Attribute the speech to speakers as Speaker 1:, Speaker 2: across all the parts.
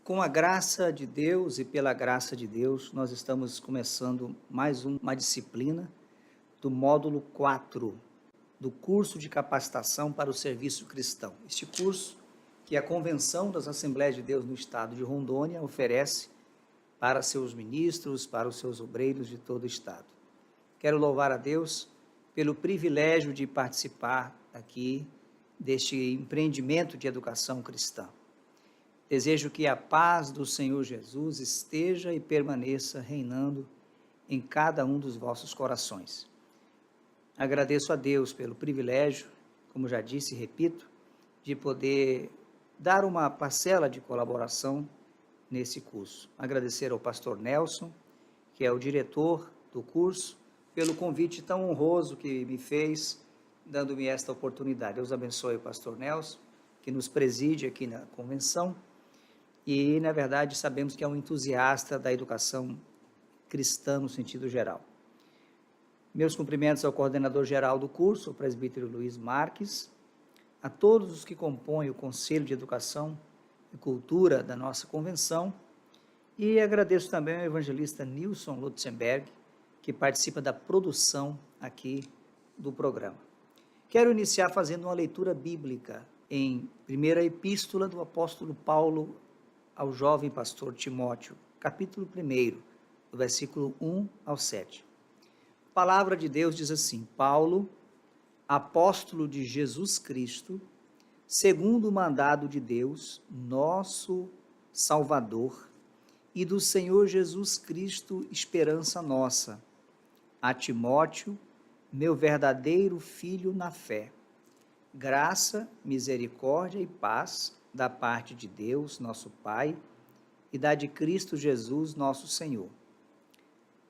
Speaker 1: Com a graça de Deus e pela graça de Deus, nós estamos começando mais uma disciplina do módulo 4 do curso de capacitação para o serviço cristão. Este curso que a Convenção das Assembleias de Deus no estado de Rondônia oferece para seus ministros, para os seus obreiros de todo o estado. Quero louvar a Deus pelo privilégio de participar aqui deste empreendimento de educação cristã. Desejo que a paz do Senhor Jesus esteja e permaneça reinando em cada um dos vossos corações. Agradeço a Deus pelo privilégio, como já disse e repito, de poder dar uma parcela de colaboração nesse curso. Agradecer ao pastor Nelson, que é o diretor do curso, pelo convite tão honroso que me fez, dando-me esta oportunidade. Deus abençoe o pastor Nelson, que nos preside aqui na convenção, e, na verdade, sabemos que é um entusiasta da educação cristã no sentido geral. Meus cumprimentos ao coordenador geral do curso, o presbítero Luiz Marques, a todos os que compõem o Conselho de Educação e Cultura da nossa convenção, e agradeço também ao evangelista Nilson Lutzenberg, que participa da produção aqui do programa. Quero iniciar fazendo uma leitura bíblica em primeira epístola do apóstolo Paulo ao jovem pastor Timóteo, capítulo 1, do versículo 1 ao 7. A palavra de Deus diz assim: Paulo, apóstolo de Jesus Cristo, segundo o mandado de Deus, nosso Salvador, e do Senhor Jesus Cristo, esperança nossa, a Timóteo, meu verdadeiro filho na fé. Graça, misericórdia e paz da parte de Deus, nosso Pai, e da de Cristo Jesus, nosso Senhor.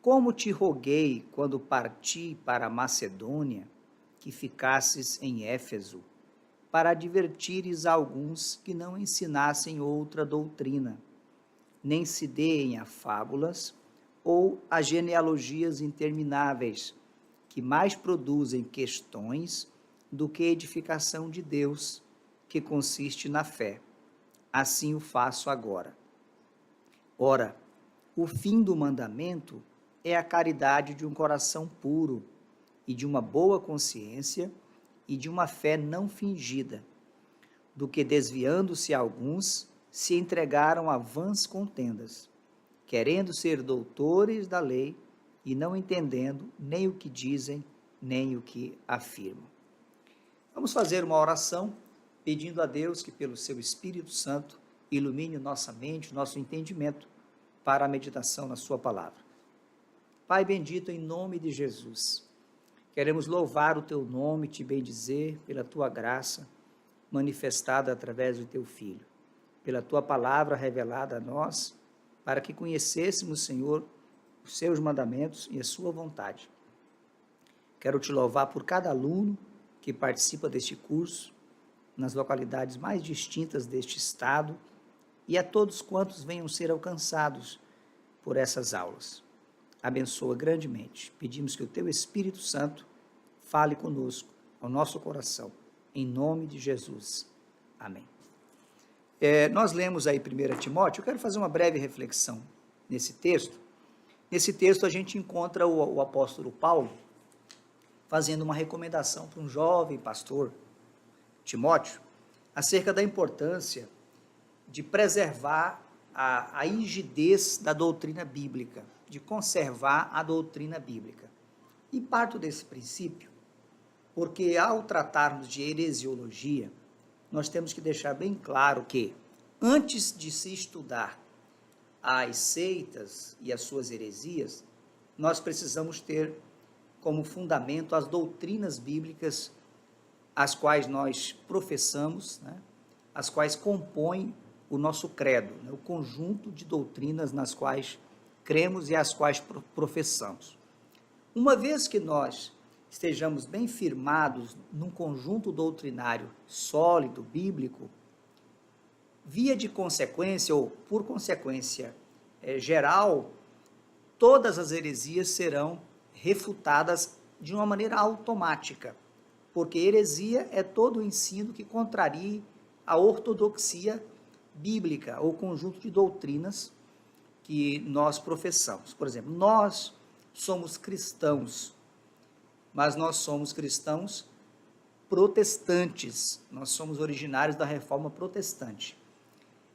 Speaker 1: Como te roguei quando parti para a Macedônia, que ficasses em Éfeso, para advertires a alguns que não ensinassem outra doutrina, nem se deem a fábulas ou a genealogias intermináveis, que mais produzem questões do que edificação de Deus, que consiste na fé. Assim o faço agora. Ora, o fim do mandamento é a caridade de um coração puro e de uma boa consciência e de uma fé não fingida, do que desviando-se alguns, se entregaram a vãs contendas, querendo ser doutores da lei e não entendendo nem o que dizem, nem o que afirmam. Vamos fazer uma oração pedindo a Deus que, pelo seu Espírito Santo, ilumine nossa mente, nosso entendimento para a meditação na sua palavra. Pai bendito, em nome de Jesus, queremos louvar o teu nome, te bendizer pela tua graça manifestada através do teu Filho, pela tua palavra revelada a nós, para que conhecêssemos, Senhor, os seus mandamentos e a sua vontade. Quero te louvar por cada aluno que participa deste curso, nas localidades mais distintas deste estado, e a todos quantos venham ser alcançados por essas aulas. Abençoa grandemente. Pedimos que o teu Espírito Santo fale conosco, ao nosso coração, em nome de Jesus. Amém. Nós lemos aí 1 Timóteo, eu quero fazer uma breve reflexão nesse texto. Nesse texto a gente encontra o apóstolo Paulo fazendo uma recomendação para um jovem pastor, Timóteo, acerca da importância de preservar a rigidez da doutrina bíblica, de conservar a doutrina bíblica. E parto desse princípio, porque ao tratarmos de heresiologia, nós temos que deixar bem claro que, antes de se estudar as seitas e as suas heresias, nós precisamos ter como fundamento as doutrinas bíblicas as quais nós professamos, né, as quais compõem o nosso credo, né, o conjunto de doutrinas nas quais cremos e as quais professamos. Uma vez que nós estejamos bem firmados num conjunto doutrinário sólido, bíblico, via de consequência, ou por consequência geral, todas as heresias serão refutadas de uma maneira automática, porque heresia é todo o ensino que contrarie a ortodoxia bíblica ou conjunto de doutrinas que nós professamos. Por exemplo, nós somos cristãos, mas nós somos cristãos protestantes. Nós somos originários da Reforma Protestante.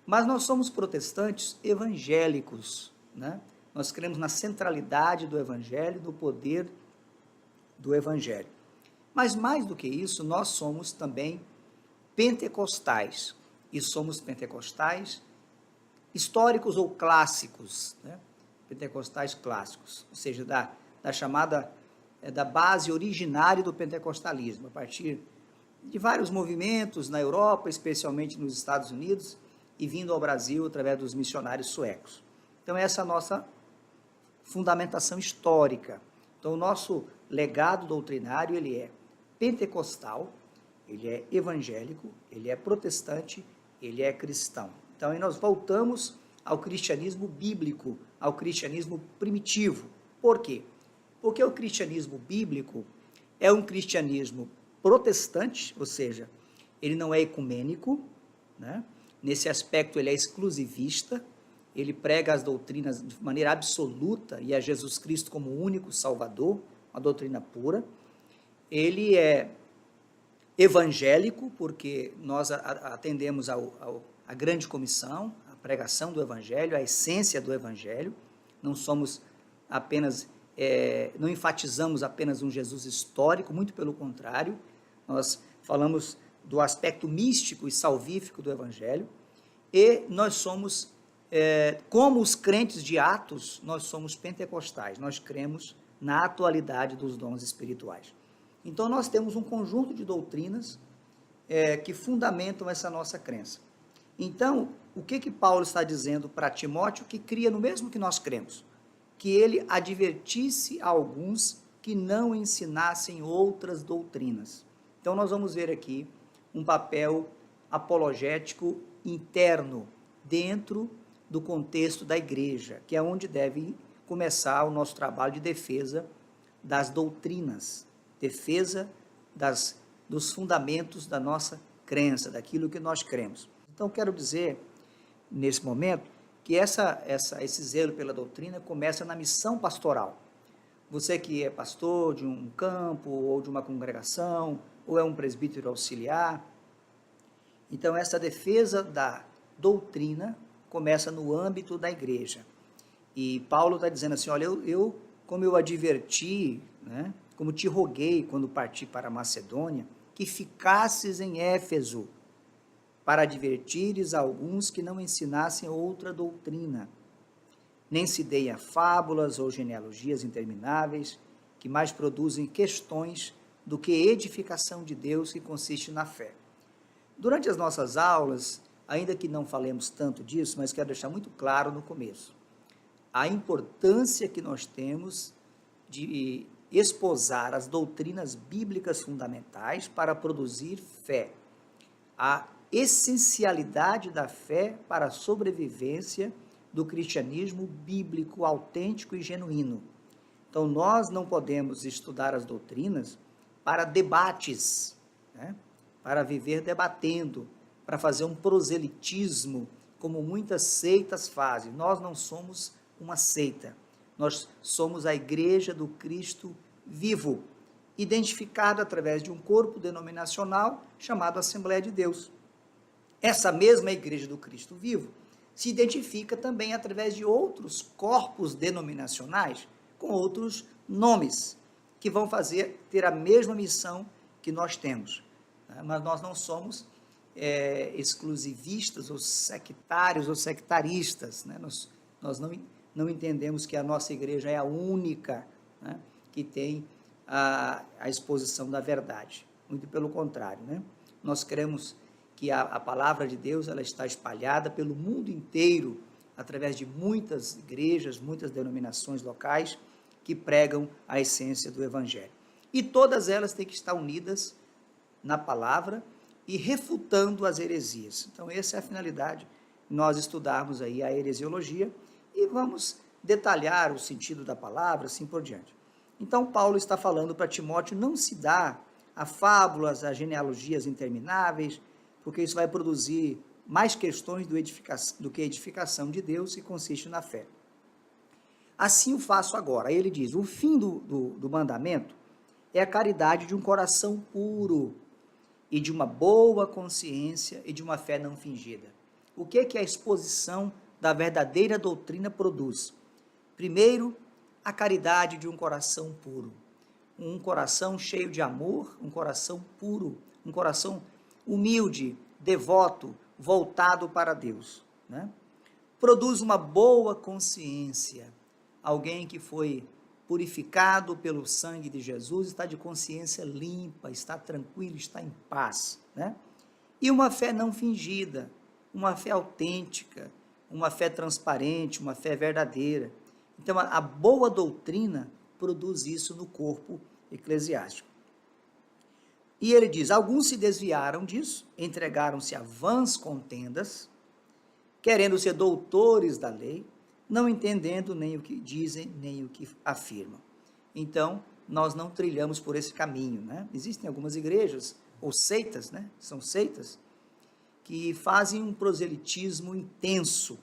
Speaker 1: Mas nós somos protestantes evangélicos, né? Nós cremos na centralidade do Evangelho, no poder do Evangelho. Mas mais do que isso, nós somos também pentecostais. E somos pentecostais históricos ou clássicos, né? Pentecostais clássicos, ou seja, da chamada, da base originária do pentecostalismo, a partir de vários movimentos na Europa, especialmente nos Estados Unidos, e vindo ao Brasil através dos missionários suecos. Então, essa é a nossa fundamentação histórica. Então, o nosso legado doutrinário, ele é pentecostal, ele é evangélico, ele é protestante, ele é cristão. Então, aí nós voltamos ao cristianismo bíblico, ao cristianismo primitivo. Por quê? Porque o cristianismo bíblico é um cristianismo protestante, ou seja, ele não é ecumênico, né? Nesse aspecto ele é exclusivista, ele prega as doutrinas de maneira absoluta e a Jesus Cristo como o único Salvador, uma doutrina pura. Ele é evangélico, porque nós atendemos à grande comissão, à pregação do Evangelho, à essência do Evangelho. Não somos apenas, não enfatizamos apenas um Jesus histórico, muito pelo contrário, nós falamos do aspecto místico e salvífico do Evangelho, e nós somos, como os crentes de Atos, nós somos pentecostais, nós cremos na atualidade dos dons espirituais. Então, nós temos um conjunto de doutrinas que fundamentam essa nossa crença. Então, o que Paulo está dizendo para Timóteo, que cria no mesmo que nós cremos? Que ele advertisse a alguns que não ensinassem outras doutrinas. Então, nós vamos ver aqui um papel apologético interno dentro do contexto da igreja, que é onde deve começar o nosso trabalho de defesa das doutrinas, defesa dos fundamentos da nossa crença, daquilo que nós cremos. Então, quero dizer, nesse momento, que esse zelo pela doutrina começa na missão pastoral. Você que é pastor de um campo, ou de uma congregação, ou é um presbítero auxiliar, então essa defesa da doutrina começa no âmbito da igreja. E Paulo está dizendo assim, olha, como eu adverti, né, como te roguei quando parti para a Macedônia, que ficasses em Éfeso, para advertires a alguns que não ensinassem outra doutrina, nem se deem a fábulas ou genealogias intermináveis, que mais produzem questões do que edificação de Deus que consiste na fé. Durante as nossas aulas, ainda que não falemos tanto disso, mas quero deixar muito claro no começo, a importância que nós temos de esposar as doutrinas bíblicas fundamentais para produzir fé, a essencialidade da fé para a sobrevivência do cristianismo bíblico autêntico e genuíno. Então, nós não podemos estudar as doutrinas para debates, né? Para viver debatendo, para fazer um proselitismo, como muitas seitas fazem. Nós não somos uma seita, nós somos a igreja do Cristo vivo, identificada através de um corpo denominacional chamado Assembleia de Deus. Essa mesma igreja do Cristo vivo se identifica também através de outros corpos denominacionais, com outros nomes, que vão ter a mesma missão que nós temos. Mas nós não somos exclusivistas, ou sectários, ou sectaristas, né? Nós não entendemos que a nossa igreja é a única, né, que tem a exposição da verdade. Muito pelo contrário, né? Nós cremos que a palavra de Deus ela está espalhada pelo mundo inteiro, através de muitas igrejas, muitas denominações locais, que pregam a essência do Evangelho. E todas elas têm que estar unidas na palavra e refutando as heresias. Então, essa é a finalidade, nós estudarmos aí a heresiologia e vamos detalhar o sentido da palavra, assim por diante. Então, Paulo está falando para Timóteo não se dá a fábulas, a genealogias intermináveis, porque isso vai produzir mais questões do que edificação de Deus, que consiste na fé. Assim o faço agora. Aí ele diz, o fim do mandamento é a caridade de um coração puro e de uma boa consciência e de uma fé não fingida. O que a exposição da verdadeira doutrina produz? Primeiro, a caridade de um coração puro. Um coração cheio de amor, um coração puro, um coração humilde, devoto, voltado para Deus, né? Produz uma boa consciência. Alguém que foi purificado pelo sangue de Jesus, está de consciência limpa, está tranquilo, está em paz, né? E uma fé não fingida, uma fé autêntica, uma fé transparente, uma fé verdadeira. Então, a boa doutrina produz isso no corpo eclesiástico. E ele diz, alguns se desviaram disso, entregaram-se a vãs contendas, querendo ser doutores da lei, não entendendo nem o que dizem, nem o que afirmam. Então, nós não trilhamos por esse caminho, né? Existem algumas igrejas, ou seitas, né? São seitas, que fazem um proselitismo intenso,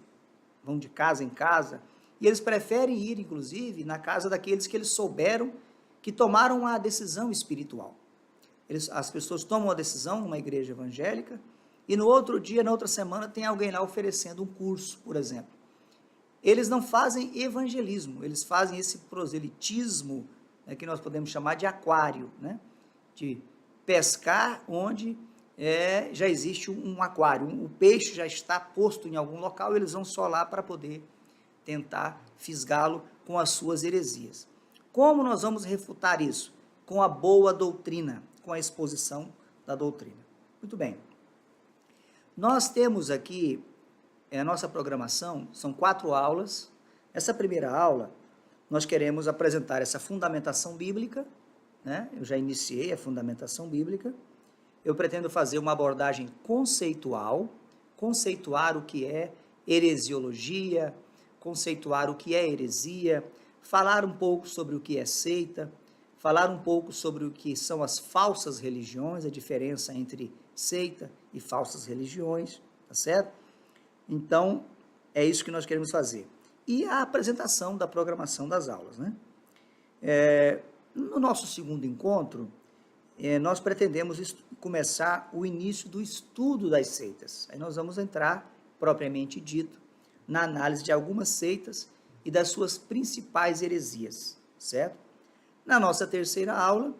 Speaker 1: vão de casa em casa, e eles preferem ir, inclusive, na casa daqueles que eles souberam que tomaram a decisão espiritual. As pessoas tomam a decisão numa igreja evangélica, e no outro dia, na outra semana, tem alguém lá oferecendo um curso, por exemplo. Eles não fazem evangelismo, eles fazem esse proselitismo, né, que nós podemos chamar de aquário, né, de pescar onde já existe um aquário, o peixe já está posto em algum local, eles vão só lá para poder tentar fisgá-lo com as suas heresias. Como nós vamos refutar isso? Com a boa doutrina, com a exposição da doutrina. Muito bem. Nós temos aqui, a nossa programação, são 4 aulas. Essa primeira aula, nós queremos apresentar essa fundamentação bíblica, né? Eu já iniciei a fundamentação bíblica. Eu pretendo fazer uma abordagem conceitual, conceituar o que é heresiologia, conceituar o que é heresia, falar um pouco sobre o que é seita, falar um pouco sobre o que são as falsas religiões, a diferença entre seita e falsas religiões, tá certo? Então, é isso que nós queremos fazer. E a apresentação da programação das aulas, né? No nosso segundo encontro, nós pretendemos começar o início do estudo das seitas. Aí nós vamos entrar, propriamente dito, na análise de algumas seitas e das suas principais heresias, certo? Na nossa terceira aula,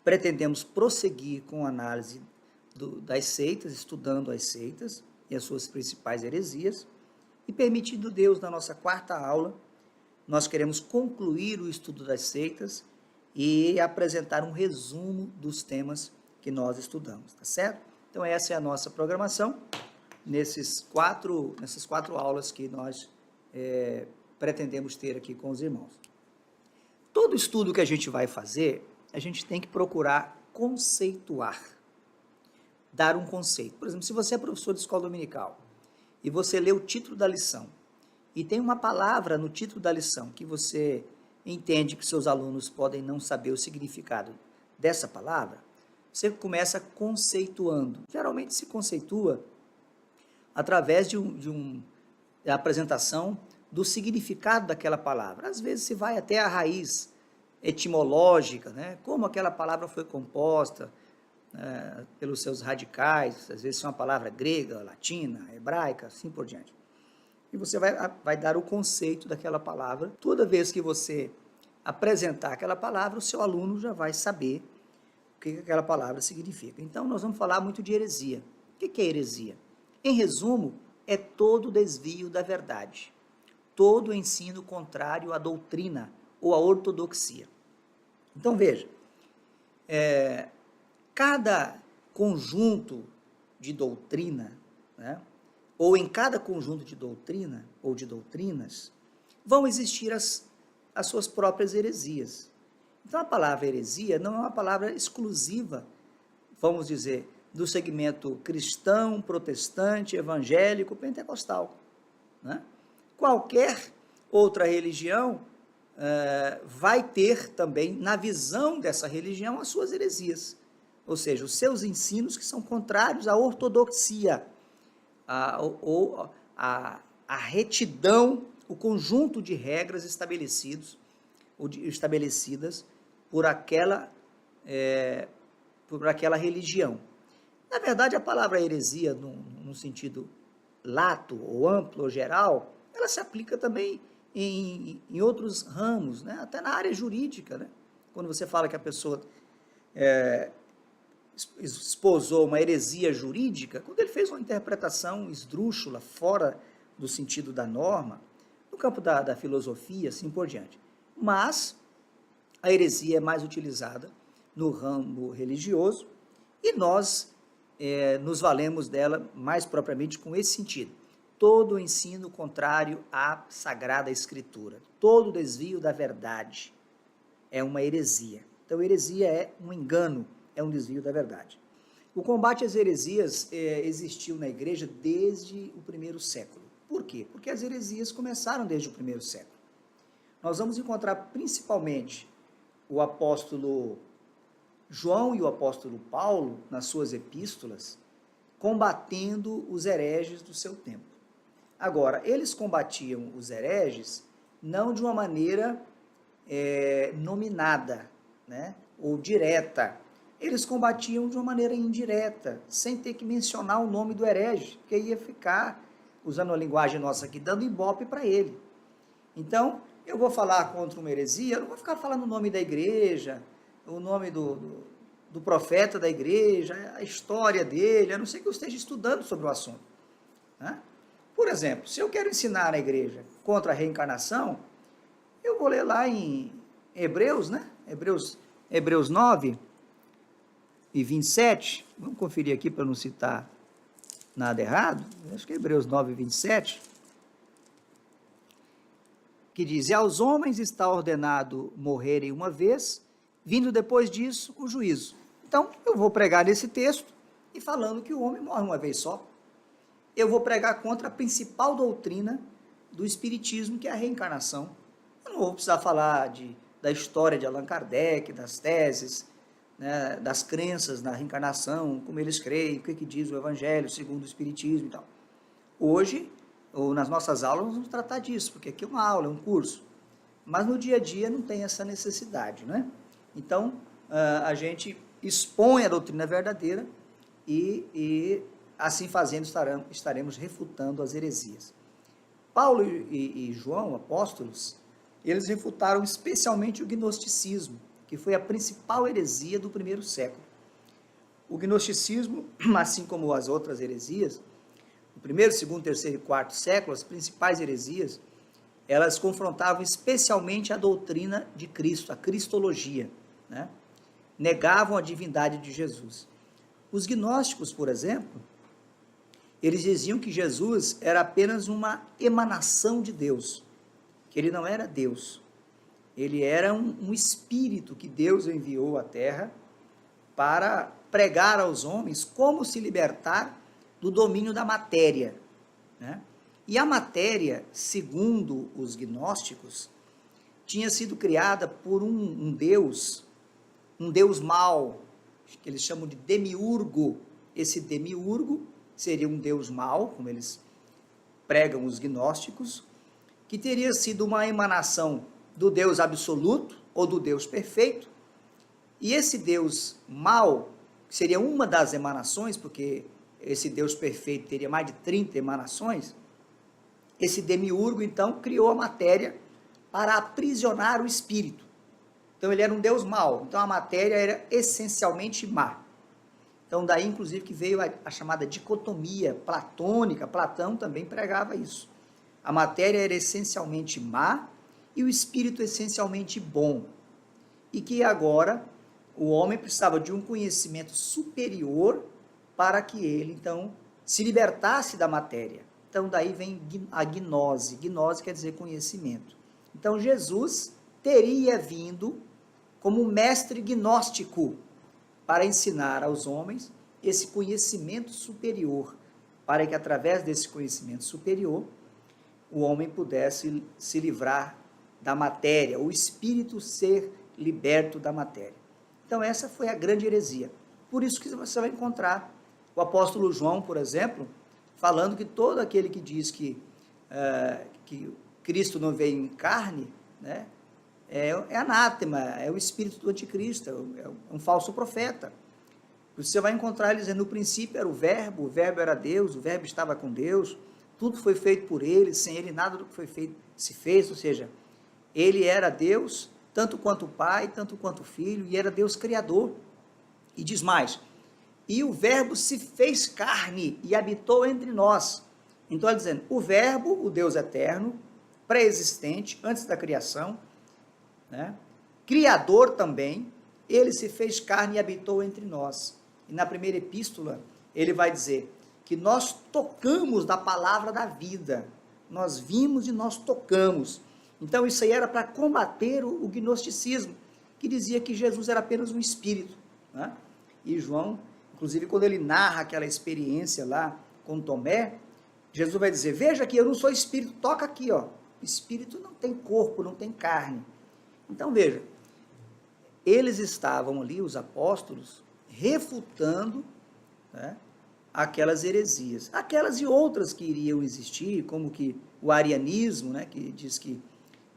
Speaker 1: pretendemos prosseguir com a análise das seitas, estudando as seitas e as suas principais heresias, e permitindo Deus, na nossa quarta aula, nós queremos concluir o estudo das seitas e apresentar um resumo dos temas que nós estudamos, tá certo? Então essa é a nossa programação, nessas quatro aulas que nós pretendemos ter aqui com os irmãos. Todo estudo que a gente vai fazer, a gente tem que procurar conceituar, dar um conceito. Por exemplo, se você é professor de escola dominical e você lê o título da lição e tem uma palavra no título da lição que você entende que seus alunos podem não saber o significado dessa palavra, você começa conceituando. Geralmente se conceitua através da apresentação do significado daquela palavra. Às vezes se vai até a raiz etimológica, né? Como aquela palavra foi composta pelos seus radicais, às vezes é uma palavra grega, latina, hebraica, assim por diante. E você vai dar o conceito daquela palavra. Toda vez que você apresentar aquela palavra, o seu aluno já vai saber o que aquela palavra significa. Então, nós vamos falar muito de heresia. O que é heresia? Em resumo, é todo desvio da verdade, todo ensino contrário à doutrina ou à ortodoxia. Então, veja, cada conjunto de doutrina, né, ou em cada conjunto de doutrina ou de doutrinas, vão existir as suas próprias heresias. Então, a palavra heresia não é uma palavra exclusiva, vamos dizer, do segmento cristão, protestante, evangélico, pentecostal, né? Qualquer outra religião vai ter também, na visão dessa religião, as suas heresias, ou seja, os seus ensinos que são contrários à ortodoxia. a retidão, o conjunto de regras estabelecidas por aquela religião. Na verdade, a palavra heresia, no sentido lato, ou amplo, ou geral, ela se aplica também em outros ramos, né? Até na área jurídica, né? Quando você fala que a pessoa esposou uma heresia jurídica, quando ele fez uma interpretação esdrúxula, fora do sentido da norma, no campo da filosofia, assim por diante. Mas a heresia é mais utilizada no ramo religioso e nós nos valemos dela mais propriamente com esse sentido. Todo ensino contrário à Sagrada Escritura, todo desvio da verdade é uma heresia. Então, heresia é um engano, é um desvio da verdade. O combate às heresias existiu na igreja desde o primeiro século. Por quê? Porque as heresias começaram desde o primeiro século. Nós vamos encontrar principalmente o apóstolo João e o apóstolo Paulo, nas suas epístolas, combatendo os hereges do seu tempo. Agora, eles combatiam os hereges não de uma maneira nominada, né, ou direta. Eles combatiam de uma maneira indireta, sem ter que mencionar o nome do herege, porque ia ficar, usando a linguagem nossa aqui, dando ibope para ele. Então, eu vou falar contra uma heresia, eu não vou ficar falando o nome da igreja, o nome do profeta da igreja, a história dele, a não ser que eu esteja estudando sobre o assunto, né? Por exemplo, se eu quero ensinar na igreja contra a reencarnação, eu vou ler lá em Hebreus, né? Hebreus 9 e 27, vamos conferir aqui para não citar nada errado, acho que é Hebreus 9 e 27, que diz: e aos homens está ordenado morrerem uma vez, vindo depois disso o juízo. Então, eu vou pregar nesse texto e falando que o homem morre uma vez só. Eu vou pregar contra a principal doutrina do espiritismo, que é a reencarnação. Eu não vou precisar falar da história de Allan Kardec, das teses, né, das crenças na reencarnação, como eles creem, o que diz o Evangelho segundo o espiritismo e tal. Hoje, ou nas nossas aulas, nós vamos tratar disso, porque aqui é uma aula, é um curso. Mas no dia a dia não tem essa necessidade, né? Então, a gente expõe a doutrina verdadeira e assim fazendo, estaremos refutando as heresias. Paulo e João, apóstolos, eles refutaram especialmente o gnosticismo, que foi a principal heresia do primeiro século. O gnosticismo, assim como as outras heresias, no primeiro, segundo, terceiro e quarto século, as principais heresias, elas confrontavam especialmente a doutrina de Cristo, a cristologia, né? Negavam a divindade de Jesus. Os gnósticos, por exemplo, eles diziam que Jesus era apenas uma emanação de Deus, que ele não era Deus. Ele era um espírito que Deus enviou à terra para pregar aos homens como se libertar do domínio da matéria, né? E a matéria, segundo os gnósticos, tinha sido criada por um deus mau, que eles chamam de demiurgo. Esse demiurgo seria um deus mau, como eles pregam os gnósticos, que teria sido uma emanação do Deus absoluto, ou do Deus perfeito, e esse Deus mau, que seria uma das emanações, porque esse Deus perfeito teria mais de 30 emanações, esse demiurgo, então, criou a matéria para aprisionar o espírito. Então, ele era um Deus mau, então a matéria era essencialmente má. Então, daí, inclusive, que veio a chamada dicotomia platônica. Platão também pregava isso. A matéria era essencialmente má e o espírito essencialmente bom. E que agora o homem precisava de um conhecimento superior para que ele, então, se libertasse da matéria. Então, daí vem a gnose. Gnose quer dizer conhecimento. Então, Jesus teria vindo como mestre gnóstico para ensinar aos homens esse conhecimento superior, para que através desse conhecimento superior o homem pudesse se livrar da matéria, o espírito ser liberto da matéria. Então essa foi a grande heresia. Por isso que você vai encontrar o apóstolo João, por exemplo, falando que todo aquele que diz que Cristo não veio em carne, né, é anátema, é o espírito do anticristo, é um falso profeta. Você vai encontrar ele dizendo, no princípio era o verbo era Deus, o verbo estava com Deus, tudo foi feito por ele, sem ele nada do que foi feito se fez, ou seja, ele era Deus, tanto quanto o Pai, tanto quanto o Filho, e era Deus Criador. E diz mais, e o verbo se fez carne e habitou entre nós. Então ele dizendo, o verbo, o Deus eterno, pré-existente, antes da criação, né? Criador também, ele se fez carne e habitou entre nós. E na primeira epístola, ele vai dizer que nós tocamos da palavra da vida, nós vimos e nós tocamos. Então isso aí era para combater o gnosticismo, que dizia que Jesus era apenas um espírito, né? E João, inclusive quando ele narra aquela experiência lá com Tomé, Jesus vai dizer, veja que eu não sou espírito, toca aqui, ó. Espírito não tem corpo, não tem carne. Então veja, eles estavam ali, os apóstolos, refutando, né, aquelas heresias, aquelas e outras que iriam existir, como que o arianismo, né, que diz que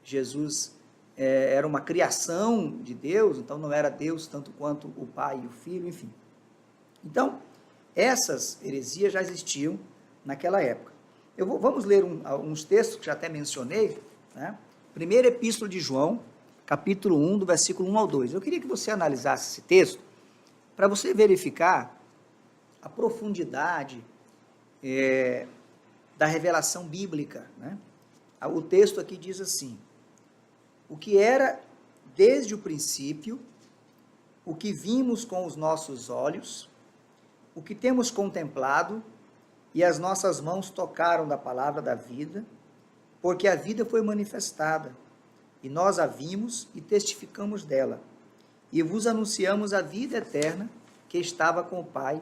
Speaker 1: Jesus era uma criação de Deus, então não era Deus tanto quanto o Pai e o Filho, enfim. Então, essas heresias já existiam naquela época. Vamos ler uns textos que já até mencionei, né? Primeira Epístola de João, capítulo 1, do versículo 1 ao 2. Eu queria que você analisasse esse texto, para você verificar a profundidade da revelação bíblica, né? O texto aqui diz assim, o que era desde o princípio, o que vimos com os nossos olhos, o que temos contemplado, e as nossas mãos tocaram da palavra da vida, porque a vida foi manifestada, e nós a vimos e testificamos dela, e vos anunciamos a vida eterna que estava com o Pai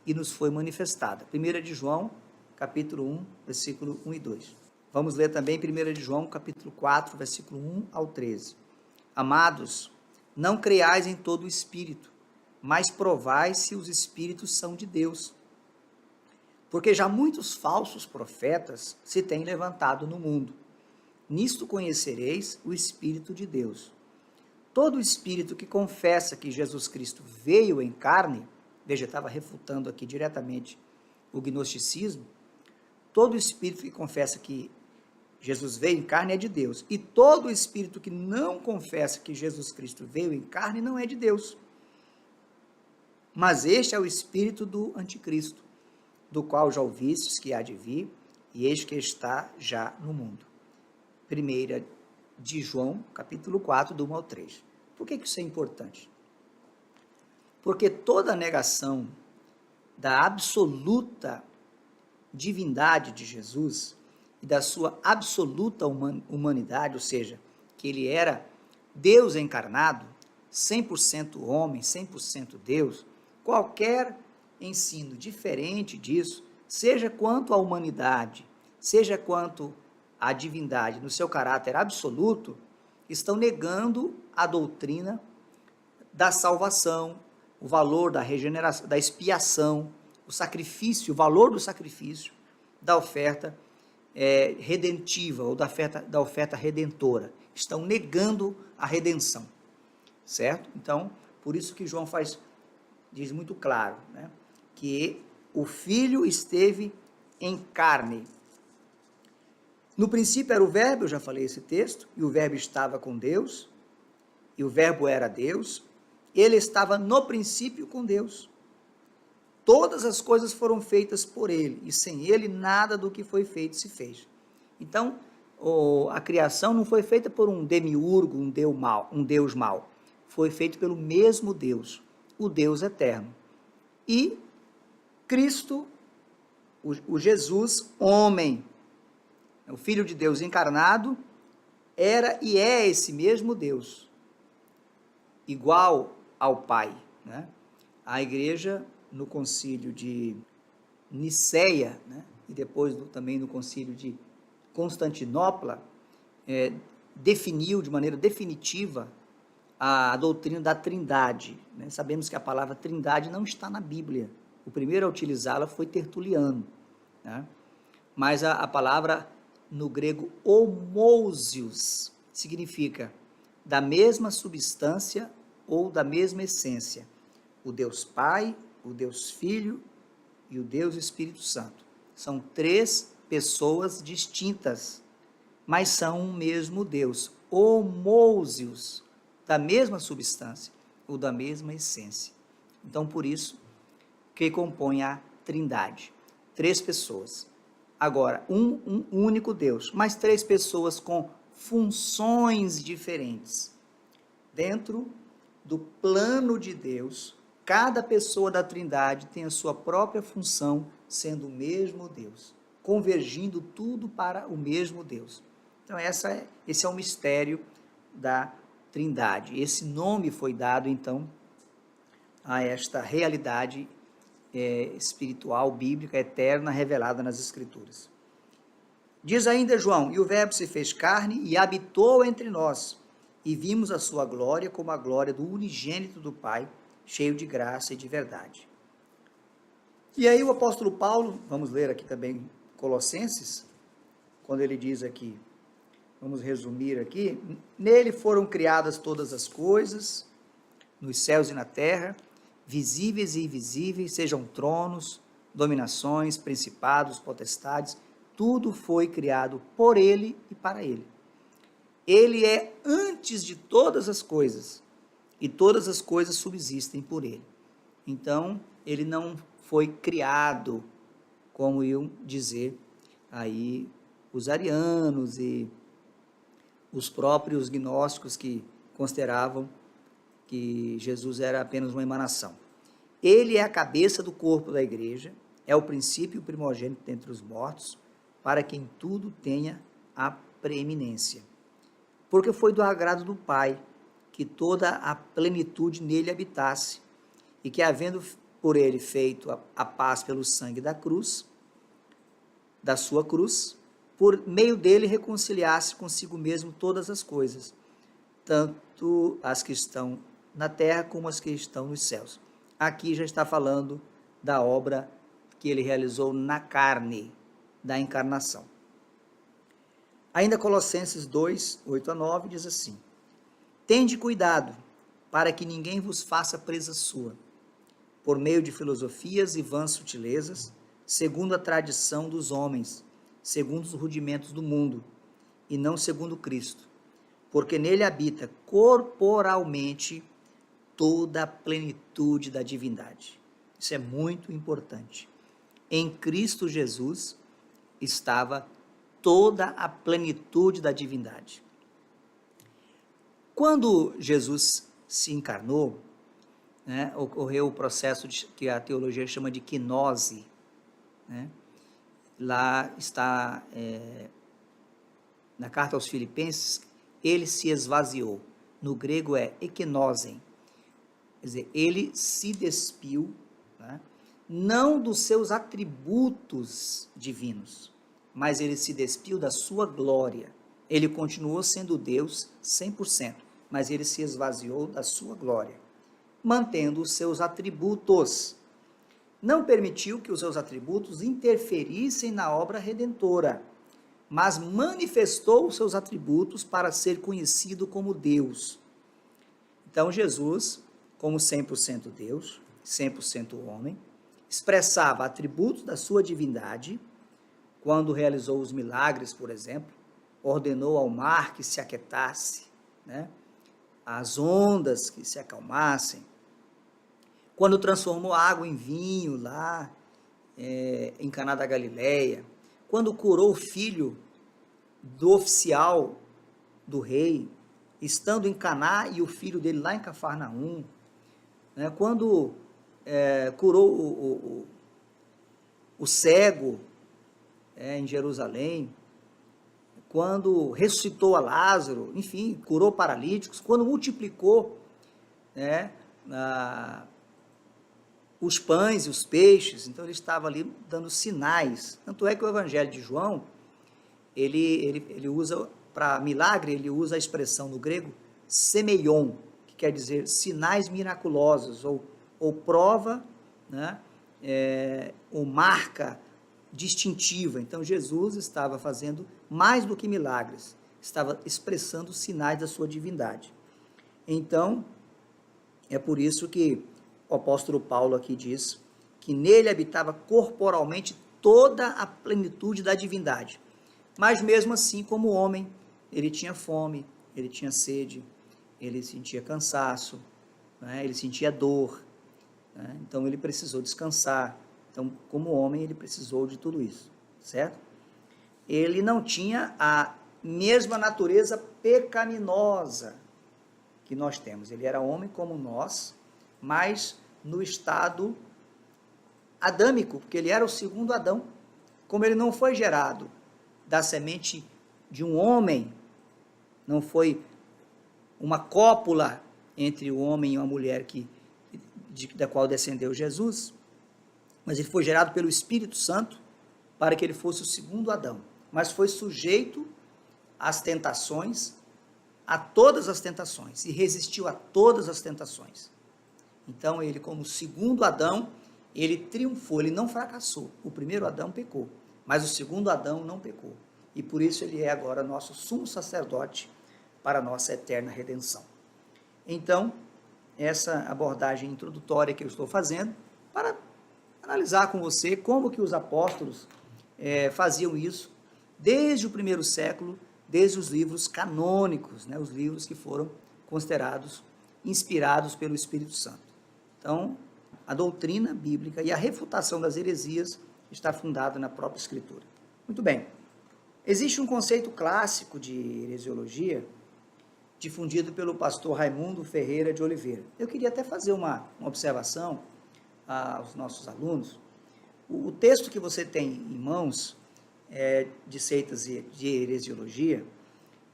Speaker 1: e nos foi manifestada. 1 de João, capítulo 1, versículo 1 e 2. Vamos ler também 1 de João, capítulo 4, versículo 1 ao 13. Amados, não creiais em todo o espírito, mas provai se os espíritos são de Deus. Porque já muitos falsos profetas se têm levantado no mundo. Nisto conhecereis o Espírito de Deus. Todo espírito que confessa que Jesus Cristo veio em carne, veja, estava refutando aqui diretamente o gnosticismo, todo espírito que confessa que Jesus veio em carne é de Deus. E todo espírito que não confessa que Jesus Cristo veio em carne não é de Deus. Mas este é o espírito do anticristo, do qual já ouvistes que há de vir, e eis que está já no mundo. 1 de João, capítulo 4, do 1 ao 3. Por que isso é importante? Porque toda negação da absoluta divindade de Jesus e da sua absoluta humanidade, ou seja, que ele era Deus encarnado, 100% homem, 100% Deus, qualquer ensino diferente disso, seja quanto à humanidade, seja quanto à divindade no seu caráter absoluto, estão negando a doutrina da salvação, o valor da regeneração, da expiação, o sacrifício, o valor do sacrifício, da oferta redentiva ou da oferta redentora. Estão negando a redenção, certo? Então, por isso que João diz muito claro, né, que o Filho esteve em carne. No princípio era o verbo, eu já falei esse texto, e o verbo estava com Deus, e o verbo era Deus, ele estava no princípio com Deus. Todas as coisas foram feitas por ele, e sem ele nada do que foi feito se fez. Então, a criação não foi feita por um demiurgo, um Deus mau. Foi feito pelo mesmo Deus, o Deus eterno. E Cristo, o Jesus, homem, o Filho de Deus encarnado, era e é esse mesmo Deus, igual ao Pai, né? A igreja, no concílio de Niceia, né, e depois também no concílio de Constantinopla, definiu de maneira definitiva a doutrina da Trindade, né? Sabemos que a palavra Trindade não está na Bíblia. O primeiro a utilizá-la foi Tertuliano, né? Mas a palavra no grego homousios significa da mesma substância ou da mesma essência. O Deus Pai, o Deus Filho e o Deus Espírito Santo. São três pessoas distintas, mas são um mesmo Deus. Homousios, da mesma substância ou da mesma essência. Então, por isso, que compõe a Trindade. Três pessoas. Agora, um único Deus, mas três pessoas com funções diferentes. Dentro do plano de Deus, cada pessoa da Trindade tem a sua própria função, sendo o mesmo Deus, convergindo tudo para o mesmo Deus. Então, esse é o mistério da Trindade. Esse nome foi dado, então, a esta realidade espiritual, bíblica, eterna, revelada nas Escrituras. Diz ainda João, e o Verbo se fez carne e habitou entre nós, e vimos a sua glória como a glória do unigênito do Pai, cheio de graça e de verdade. E aí o apóstolo Paulo, vamos ler aqui também Colossenses, quando ele diz aqui, vamos resumir aqui, nele foram criadas todas as coisas, nos céus e na terra, visíveis e invisíveis, sejam tronos, dominações, principados, potestades, tudo foi criado por ele e para ele. Ele é antes de todas as coisas, e todas as coisas subsistem por ele. Então, ele não foi criado, como iam dizer aí os arianos e os próprios gnósticos que consideravam que Jesus era apenas uma emanação. Ele é a cabeça do corpo da igreja, é o princípio primogênito dentre os mortos, para quem tudo tenha a preeminência. Porque foi do agrado do Pai que toda a plenitude nele habitasse, e que, havendo por ele feito a paz pelo sangue da cruz, da sua cruz, por meio dele reconciliasse consigo mesmo todas as coisas, tanto as que estão na terra como as que estão nos céus. Aqui já está falando da obra que ele realizou na carne, da encarnação. Ainda Colossenses 2, 8 a 9, diz assim, tende cuidado, para que ninguém vos faça presa sua, por meio de filosofias e vãs sutilezas, segundo a tradição dos homens, segundo os rudimentos do mundo, e não segundo Cristo, porque nele habita corporalmente toda a plenitude da divindade. Isso é muito importante. Em Cristo Jesus estava toda a plenitude da divindade. Quando Jesus se encarnou, né, ocorreu o processo que a teologia chama de quinose, né? Lá está, na carta aos Filipenses, ele se esvaziou. No grego é ekinosen. Quer dizer, ele se despiu, né, não dos seus atributos divinos, mas ele se despiu da sua glória. Ele continuou sendo Deus 100%, mas ele se esvaziou da sua glória, mantendo os seus atributos. Não permitiu que os seus atributos interferissem na obra redentora, mas manifestou os seus atributos para ser conhecido como Deus. Então, Jesus, como 100% Deus, 100% homem, expressava atributos da sua divindade, quando realizou os milagres, por exemplo, ordenou ao mar que se aquietasse, né? As ondas que se acalmassem, quando transformou a água em vinho lá em Caná da Galileia, quando curou o filho do oficial do rei, estando em Caná e o filho dele lá em Cafarnaum, né? Quando curou o cego em Jerusalém, quando ressuscitou a Lázaro, enfim, curou paralíticos, quando multiplicou, né, os pães e os peixes, então ele estava ali dando sinais. Tanto é que o Evangelho de João, ele usa, para milagre, ele usa a expressão no grego, semeion, que quer dizer sinais miraculosos, ou prova, né, ou marca distintiva. Então, Jesus estava fazendo mais do que milagres, estava expressando sinais da sua divindade. Então, é por isso que o apóstolo Paulo aqui diz que nele habitava corporalmente toda a plenitude da divindade. Mas mesmo assim, como homem, ele tinha fome, ele tinha sede, ele sentia cansaço, né? Ele sentia dor, né? Então ele precisou descansar. Então, como homem, ele precisou de tudo isso, certo? Ele não tinha a mesma natureza pecaminosa que nós temos. Ele era homem como nós, mas no estado adâmico, porque ele era o segundo Adão. Como ele não foi gerado da semente de um homem, não foi uma cópula entre o homem e uma mulher da qual descendeu Jesus, mas ele foi gerado pelo Espírito Santo para que ele fosse o segundo Adão, mas foi sujeito às tentações, a todas as tentações, e resistiu a todas as tentações. Então ele, como segundo Adão, ele triunfou, ele não fracassou. O primeiro Adão pecou, mas o segundo Adão não pecou. E por isso ele é agora nosso sumo sacerdote para a nossa eterna redenção. Então, essa abordagem introdutória que eu estou fazendo, para analisar com você como que os apóstolos faziam isso desde o primeiro século, desde os livros canônicos, né, os livros que foram considerados inspirados pelo Espírito Santo. Então, a doutrina bíblica e a refutação das heresias está fundada na própria Escritura. Muito bem. Existe um conceito clássico de heresiologia difundido pelo pastor Raimundo Ferreira de Oliveira. Eu queria até fazer uma observação aos nossos alunos. O texto que você tem em mãos de seitas de heresiologia,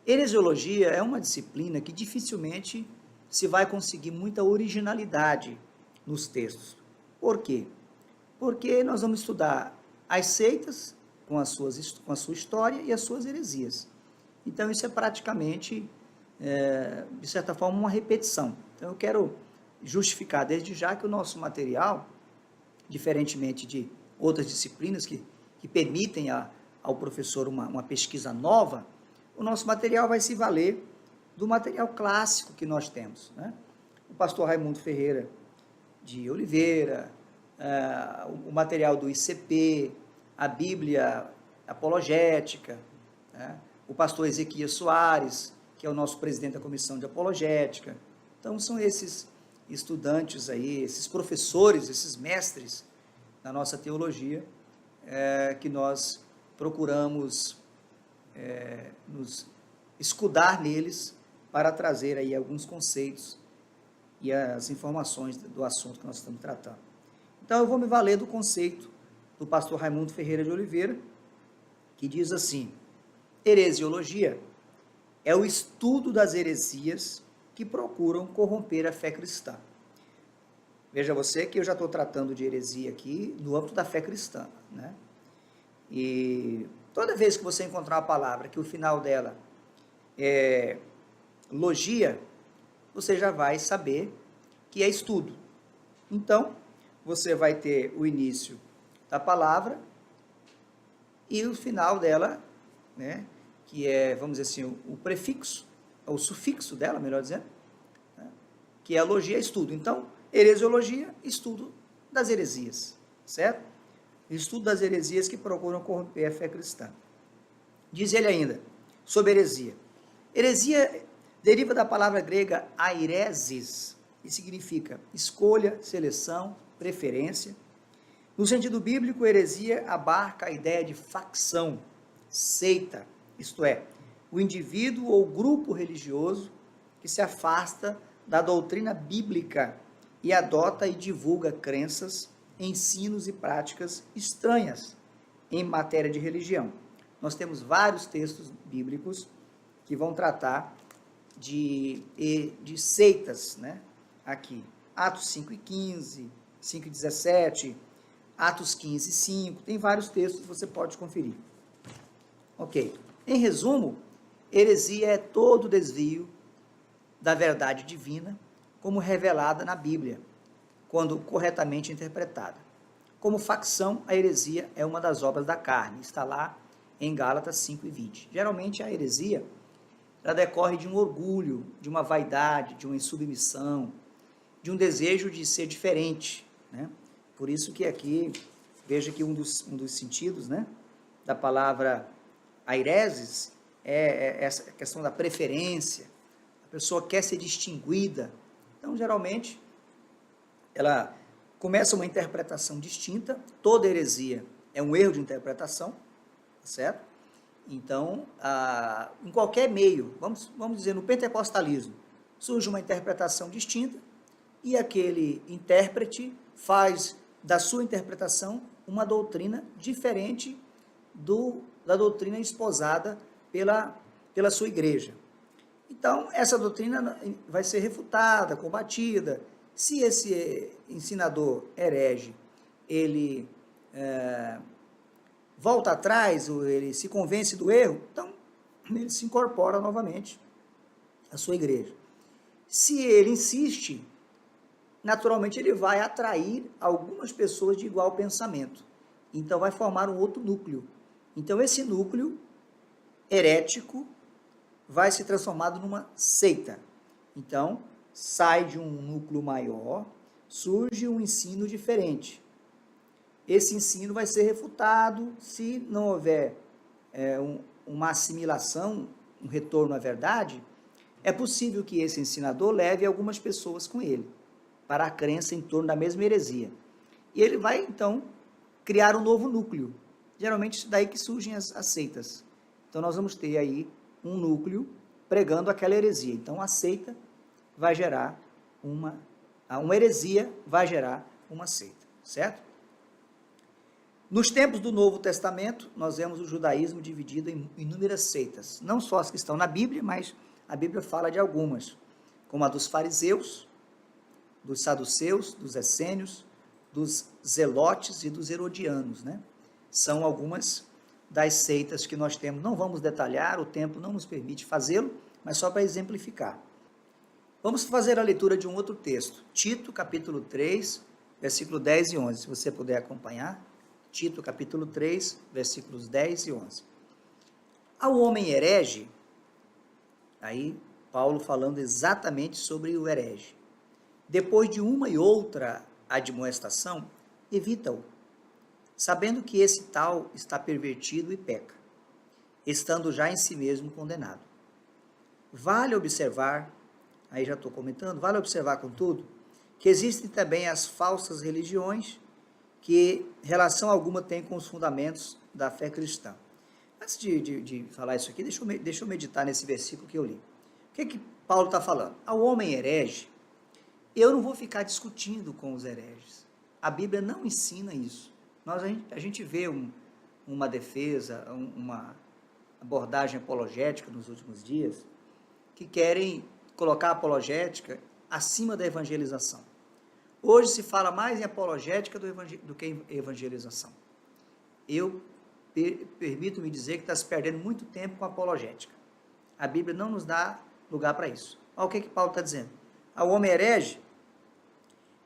Speaker 1: heresiologia é uma disciplina que dificilmente se vai conseguir muita originalidade nos textos. Por quê? Porque nós vamos estudar as seitas com a sua história e as suas heresias. Então, isso é praticamente, de certa forma, uma repetição. Então, eu quero justificar desde já que o nosso material, diferentemente de outras disciplinas que permitem ao professor uma pesquisa nova, o nosso material vai se valer do material clássico que nós temos, né? O pastor Raimundo Ferreira de Oliveira, o material do ICP, a Bíblia apologética, né? O pastor Ezequias Soares, que é o nosso presidente da Comissão de Apologética. Então, são esses estudantes aí, esses professores, esses mestres da nossa teologia, que nós procuramos nos escudar neles para trazer aí alguns conceitos e as informações do assunto que nós estamos tratando. Então, eu vou me valer do conceito do pastor Raimundo Ferreira de Oliveira, que diz assim: heresiologia é o estudo das heresias que procuram corromper a fé cristã. Veja você que eu já estou tratando de heresia aqui no âmbito da fé cristã, né? E toda vez que você encontrar uma palavra que o final dela é logia, você já vai saber que é estudo. Então, você vai ter o início da palavra e o final dela, né, que é, vamos dizer assim, o prefixo, o sufixo dela, melhor dizendo, né, que é a logia, estudo. Então, heresiologia, estudo das heresias, certo? Estudo das heresias que procuram corromper a fé cristã. Diz ele ainda, sobre heresia. Heresia deriva da palavra grega airesis, que significa escolha, seleção, preferência. No sentido bíblico, heresia abarca a ideia de facção, seita, isto é, o indivíduo ou grupo religioso que se afasta da doutrina bíblica e adota e divulga crenças, ensinos e práticas estranhas em matéria de religião. Nós temos vários textos bíblicos que vão tratar de seitas, né? Aqui, Atos 5:15, 5:17, Atos 15:5, tem vários textos que você pode conferir. Ok, em resumo, heresia é todo desvio da verdade divina como revelada na Bíblia, quando corretamente interpretada. Como facção, a heresia é uma das obras da carne, está lá em Gálatas 5:20. Geralmente a heresia, ela decorre de um orgulho, de uma vaidade, de uma insubmissão, de um desejo de ser diferente, né? Por isso que aqui, veja que um dos sentidos, né, da palavra aireses é essa questão da preferência. A pessoa quer ser distinguida. Então, geralmente, ela começa uma interpretação distinta. Toda heresia é um erro de interpretação, certo? Então, em qualquer meio, vamos dizer, no pentecostalismo, surge uma interpretação distinta e aquele intérprete faz da sua interpretação uma doutrina diferente da doutrina esposada pela sua igreja. Então, essa doutrina vai ser refutada, combatida. Se esse ensinador herege, ele volta atrás, ou ele se convence do erro, então ele se incorpora novamente à sua igreja. Se ele insiste, naturalmente ele vai atrair algumas pessoas de igual pensamento. Então vai formar um outro núcleo. Então esse núcleo herético vai se transformar numa seita. Então sai de um núcleo maior, surge um ensino diferente. Esse ensino vai ser refutado se não houver uma assimilação, um retorno à verdade. É possível que esse ensinador leve algumas pessoas com ele para a crença em torno da mesma heresia. E ele vai, então, criar um novo núcleo. Geralmente, daí que surgem as seitas. Então, nós vamos ter aí um núcleo pregando aquela heresia. Então, a seita vai gerar uma heresia, vai gerar uma seita, certo? Nos tempos do Novo Testamento, nós vemos o judaísmo dividido em inúmeras seitas. Não só as que estão na Bíblia, mas a Bíblia fala de algumas, como a dos fariseus, dos saduceus, dos essênios, dos zelotes e dos herodianos, né? São algumas das seitas que nós temos. Não vamos detalhar, o tempo não nos permite fazê-lo, mas só para exemplificar. Vamos fazer a leitura de um outro texto, Tito, capítulo 3, versículo 10 e 11, se você puder acompanhar. Tito, capítulo 3, versículos 10 e 11. Ao homem herege, aí Paulo falando exatamente sobre o herege. Depois de uma e outra admoestação, evita-o, sabendo que esse tal está pervertido e peca, estando já em si mesmo condenado. Vale observar, aí já estou comentando, vale observar, contudo, que existem também as falsas religiões, que relação alguma tem com os fundamentos da fé cristã. Antes de falar isso aqui, deixa eu meditar nesse versículo que eu li. O que Paulo está falando? Ao homem herege, eu não vou ficar discutindo com os hereges. A Bíblia não ensina isso. A gente vê uma defesa, uma abordagem apologética nos últimos dias, que querem colocar a apologética acima da evangelização. Hoje se fala mais em apologética do que em evangelização. Eu permito-me dizer que está se perdendo muito tempo com a apologética. A Bíblia não nos dá lugar para isso. Olha o que Paulo está dizendo. Ao homem herege,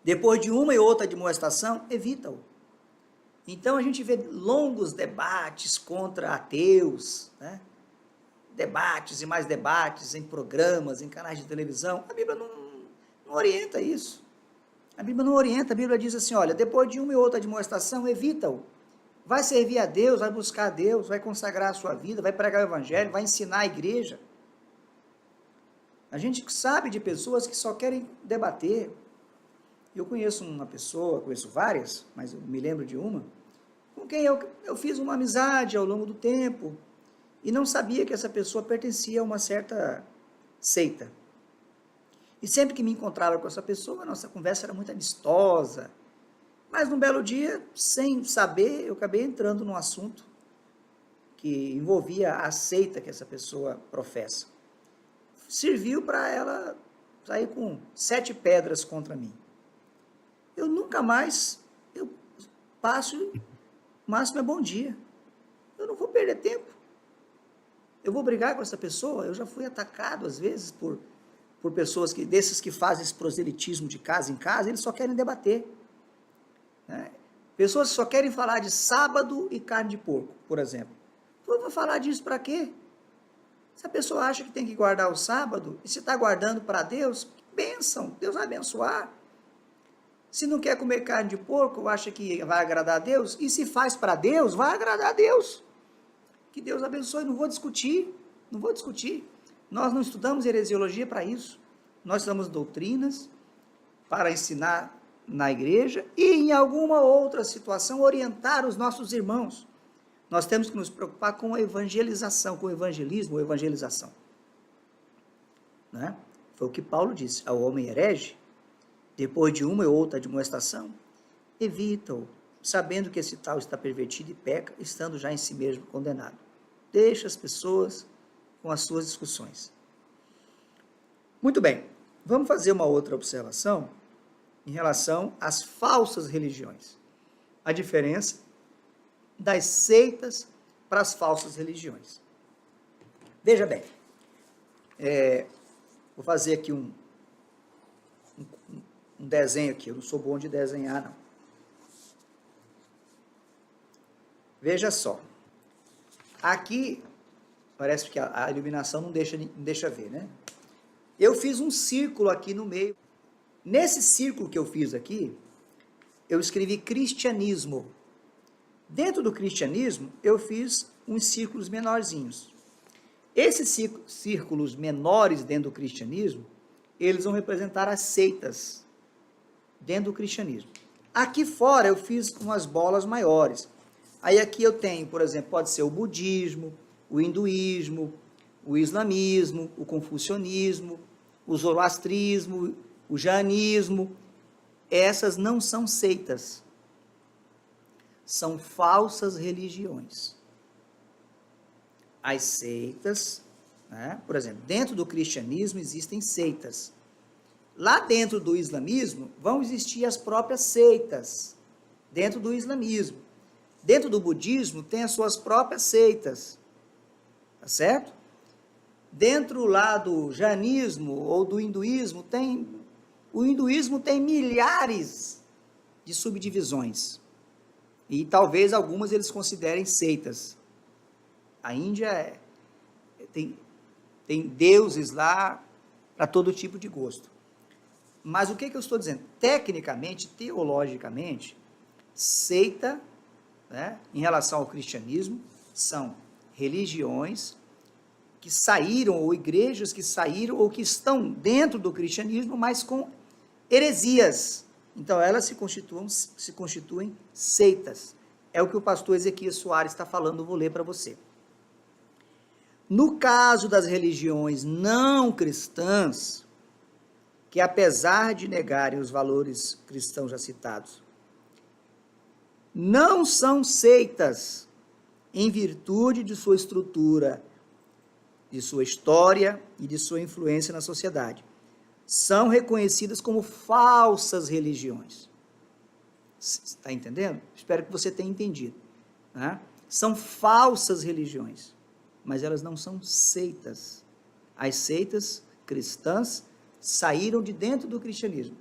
Speaker 1: depois de uma e outra admoestação, evita-o. Então a gente vê longos debates contra ateus, né? Debates e mais debates em programas, em canais de televisão. A Bíblia não orienta isso. A Bíblia não orienta, a Bíblia diz assim, olha, depois de uma e outra admoestação, evita-o. Vai servir a Deus, vai buscar a Deus, vai consagrar a sua vida, vai pregar o evangelho, vai ensinar a igreja. A gente sabe de pessoas que só querem debater. Eu conheço uma pessoa, conheço várias, mas eu me lembro de uma, com quem eu fiz uma amizade ao longo do tempo e não sabia que essa pessoa pertencia a uma certa seita. E sempre que me encontrava com essa pessoa, a nossa conversa era muito amistosa. Mas num belo dia, sem saber, eu acabei entrando num assunto que envolvia a seita que essa pessoa professa. Serviu para ela sair com 7 pedras contra mim. Eu nunca mais, eu passo, o máximo é bom dia. Eu não vou perder tempo. Eu vou brigar com essa pessoa, eu já fui atacado às vezes por pessoas desses que fazem esse proselitismo de casa em casa, eles só querem debater. Né? Pessoas que só querem falar de sábado e carne de porco, por exemplo. Eu vou falar disso para quê? Se a pessoa acha que tem que guardar o sábado, e se está guardando para Deus, bênção, Deus vai abençoar. Se não quer comer carne de porco, acha que vai agradar a Deus, e se faz para Deus, vai agradar a Deus. Que Deus abençoe, não vou discutir. Nós não estudamos heresiologia para isso. Nós estudamos doutrinas para ensinar na igreja e em alguma outra situação orientar os nossos irmãos. Nós temos que nos preocupar com a evangelização, com o evangelismo ou evangelização. Né? Foi o que Paulo disse ao homem herege, depois de uma ou outra admoestação, evita-o, sabendo que esse tal está pervertido e peca, estando já em si mesmo condenado. Deixa as pessoas com as suas discussões. Muito bem, vamos fazer uma outra observação em relação às falsas religiões. A diferença das seitas para as falsas religiões. Veja bem, vou fazer aqui um desenho aqui, eu não sou bom de desenhar, não. Veja só, aqui, parece que a iluminação não deixa ver, né? Eu fiz um círculo aqui no meio. Nesse círculo que eu fiz aqui, eu escrevi cristianismo. Dentro do cristianismo, eu fiz uns círculos menorzinhos. Esses círculos menores dentro do cristianismo, eles vão representar as seitas dentro do cristianismo. Aqui fora eu fiz umas bolas maiores. Aí aqui eu tenho, por exemplo, pode ser o budismo, o hinduísmo, o islamismo, o confucionismo, o zoroastrismo, o jainismo. Essas não são seitas, são falsas religiões. As seitas, né? Por exemplo, dentro do cristianismo existem seitas. Lá dentro do islamismo vão existir as próprias seitas, dentro do islamismo. Dentro do budismo tem as suas próprias seitas, tá certo? Dentro lá do jainismo ou do hinduísmo, o hinduísmo tem milhares de subdivisões. E talvez algumas eles considerem seitas. A Índia tem deuses lá para todo tipo de gosto. Mas o que eu estou dizendo? Tecnicamente, teologicamente, seita, né, em relação ao cristianismo, são religiões que saíram, ou igrejas que saíram, ou que estão dentro do cristianismo, mas com heresias. Então, elas se constituem seitas. É o que o pastor Ezequias Soares está falando, vou ler para você. No caso das religiões não cristãs, que apesar de negarem os valores cristãos já citados, não são seitas em virtude de sua estrutura, de sua história e de sua influência na sociedade. São reconhecidas como falsas religiões. Está entendendo? Espero que você tenha entendido. Né? São falsas religiões, mas elas não são seitas. As seitas cristãs saíram de dentro do cristianismo.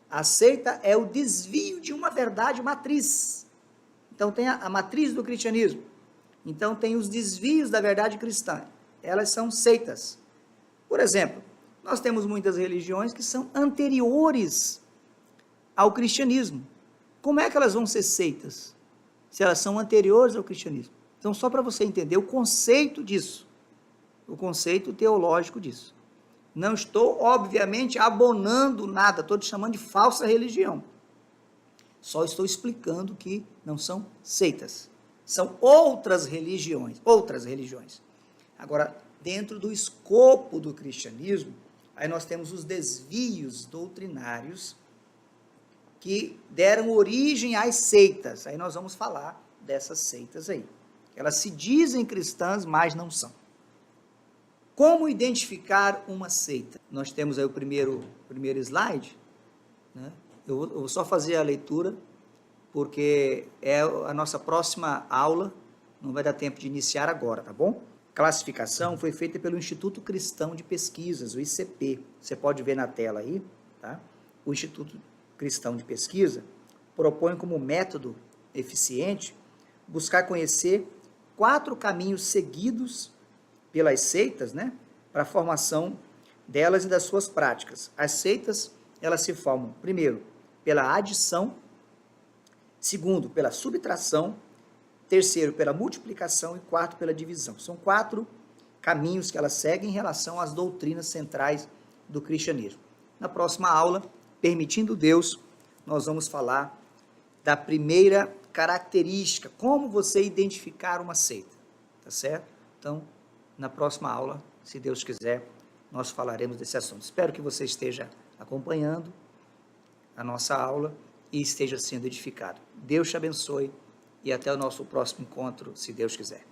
Speaker 1: A seita é o desvio de uma verdade matriz. Então tem a matriz do cristianismo. Então tem os desvios da verdade cristã. Elas são seitas. Por exemplo, nós temos muitas religiões que são anteriores ao cristianismo. Como é que elas vão ser seitas? Se elas são anteriores ao cristianismo. Então, só para você entender o conceito disso, o conceito teológico disso. Não estou, obviamente, abonando nada, estou te chamando de falsa religião. Só estou explicando que não são seitas. São outras religiões. Agora, dentro do escopo do cristianismo, aí nós temos os desvios doutrinários que deram origem às seitas. Aí nós vamos falar dessas seitas aí. Elas se dizem cristãs, mas não são. Como identificar uma seita? Nós temos aí o primeiro slide, né? Eu vou só fazer a leitura, porque é a nossa próxima aula, não vai dar tempo de iniciar agora, tá bom? Classificação foi feita pelo Instituto Cristão de Pesquisas, o ICP. Você pode ver na tela aí, tá? O Instituto Cristão de Pesquisa propõe como método eficiente, buscar conhecer 4 caminhos seguidos pelas seitas, né, para a formação delas e das suas práticas. As seitas, elas se formam, primeiro, pela adição, segundo, pela subtração, terceiro, pela multiplicação e quarto, pela divisão. São 4 caminhos que elas seguem em relação às doutrinas centrais do cristianismo. Na próxima aula, permitindo Deus, nós vamos falar da primeira característica, como você identificar uma seita, tá certo? Então, na próxima aula, se Deus quiser, nós falaremos desse assunto. Espero que você esteja acompanhando a nossa aula e esteja sendo edificado. Deus te abençoe e até o nosso próximo encontro, se Deus quiser.